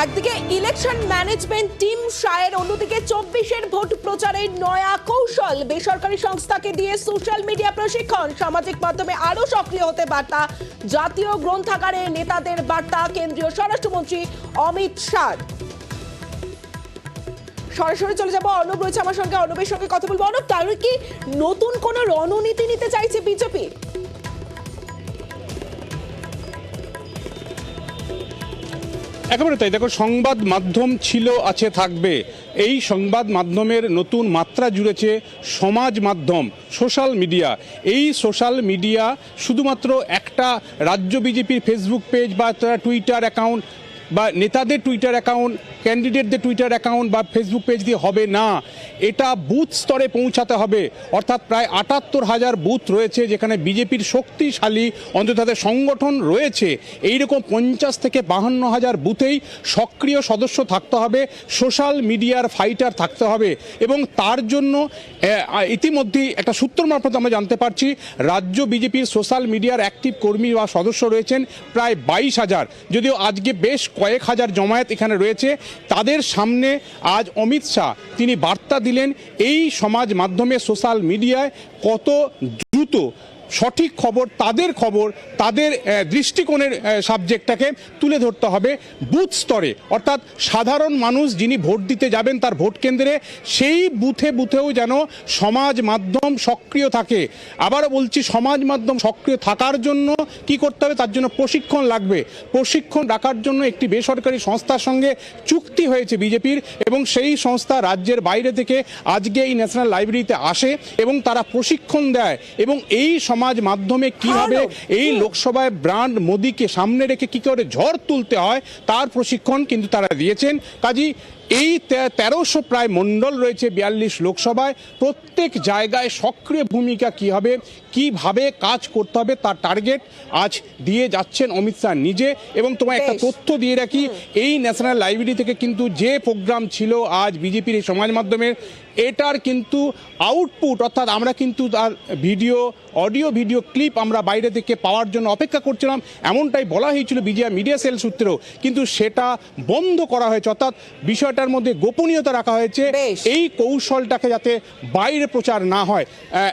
একদিকে election management team শায়ের, অন্যদিকে 24-এর vote প্রচারের নয়া কৌশল, বেসরকারি সংস্থাকে দিয়ে সোশ্যাল মিডিয়া প্রশিক্ষণ, সামাজিক মাধ্যমে আরো সক্রিয় হতে বার্তা, জাতীয় গ্রন্থাগারে নেতাদের বার্তা কেন্দ্রীয় স্বরাষ্ট্রমন্ত্রী অমিত শাহ। সরাসরি চলে যাবো, অর্ণব রয়েছে আমার সঙ্গে, অর্ণবের সঙ্গে কথা বলবো। অর্ণব, তাহলে কি নতুন কোন রণনীতি নিতে চাইছে বিজেপি? একেবারে তাই। দেখো, সংবাদ মাধ্যম ছিল, আছে, থাকবে। এই সংবাদ মাধ্যমের নতুন মাত্রা জুড়েছে সমাজ মাধ্যম, সোশ্যাল মিডিয়া। এই সোশ্যাল মিডিয়া শুধুমাত্র একটা রাজ্য বিজেপির ফেসবুক পেজ বা টুইটার অ্যাকাউন্ট বা নেতাদের টুইটার অ্যাকাউন্ট, ক্যান্ডিডেটদের টুইটার অ্যাকাউন্ট বা ফেসবুক পেজ দিয়ে হবে না। এটা বুথ স্তরে পৌঁছাতে হবে। অর্থাৎ প্রায় ৭৮,০০০ বুথ রয়েছে যেখানে বিজেপির শক্তিশালী অন্তত তাদের সংগঠন রয়েছে। এইরকম ৫০ থেকে ৫২,০০০ বুথেই সক্রিয় সদস্য থাকতে হবে, সোশ্যাল মিডিয়ার ফাইটার থাকতে হবে। এবং তার জন্য ইতিমধ্যেই একটা সূত্র মারফত আমরা জানতে পারছি, রাজ্য বিজেপির সোশ্যাল মিডিয়ার অ্যাক্টিভ কর্মী বা সদস্য রয়েছেন প্রায় ২২,০০০। যদিও আজকে বেশ কয়েক হাজার জমায়েত এখানে রয়েছে। তাদের সামনে আজ অমিত শাহ তিনি বার্তা দিলেন, এই সমাজ মাধ্যমে সোশ্যাল মিডিয়ায় কত দ্রুত সঠিক খবর, তাদের দৃষ্টিকোণের সাবজেক্টটাকে তুলে ধরতে হবে বুথ স্তরে। অর্থাৎ সাধারণ মানুষ যিনি ভোট দিতে যাবেন তার ভোট কেন্দ্রে, সেই বুথেও যেন সমাজ মাধ্যম সক্রিয় থাকে। আবারও বলছি, সমাজ মাধ্যম সক্রিয় থাকার জন্য কি করতে হবে, তার জন্য প্রশিক্ষণ লাগবে। প্রশিক্ষণ রাখার জন্য একটি বেসরকারি সংস্থার সঙ্গে চুক্তি হয়েছে বিজেপির, এবং সেই সংস্থা রাজ্যের বাইরে থেকে আজকে এই ন্যাশনাল লাইব্রেরিতে আসে এবং তারা প্রশিক্ষণ দেয়। এবং এই সমাজ মাধ্যমে কিভাবে এই লোকসভায় ব্র্যান্ড মোদিকে সামনে রেখে কি করে ঝড় তুলতে হয় তার প্রশিক্ষণ কিন্তু তারা দিয়েছেন। কাজী এই ১৩০০ প্রায় মণ্ডল রয়েছে ৪২ লোকসভায়, প্রত্যেক জায়গায় সক্রিয় ভূমিকা কি হবে, কিভাবে কাজ করতে হবে তার টার্গেট আজ দিয়ে যাচ্ছেন অমিত শাহ নিজে। এবং তোমায় একটা তথ্য দিয়ে রাখি, এই ন্যাশনাল লাইব্রেরি থেকে কিন্তু যে প্রোগ্রাম ছিল আজ বিজেপির এই সমাজ মাধ্যমের, এটার কিন্তু আউটপুট, অর্থাৎ আমরা কিন্তু তার অডিও ক্লিপ আমরা বাইরে থেকে পাওয়ার জন্য অপেক্ষা করছিলাম, এমনটাই বলা হয়েছিল মিডিয়া সেল সূত্রেও, কিন্তু সেটা বন্ধ করা হয়েছে। অর্থাৎ বিষয়টার মধ্যে গোপনীয়তা রাখা হয়েছে, এই কৌশলটাকে যাতে বাইরে প্রচার না হয়,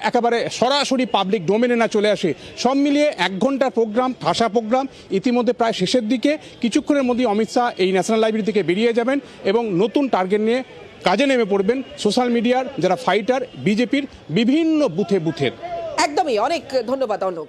একেবারে সরাসরি পাবলিক ডোমেনে না চলে আসে। সব মিলিয়ে ১ ঘন্টার প্রোগ্রাম, ঠাসা প্রোগ্রাম, ইতিমধ্যে প্রায় শেষের দিকে। কিছুক্ষণের মধ্যেই অমিত শাহ এই ন্যাশনাল লাইব্রেরি থেকে বেরিয়ে যাবেন এবং নতুন টার্গেট নিয়ে কাজে নেমে পড়বেন সোশ্যাল মিডিয়ার যারা ফাইটার বিজেপির বিভিন্ন বুথের। একদমই, অনেক ধন্যবাদ অর্ণব।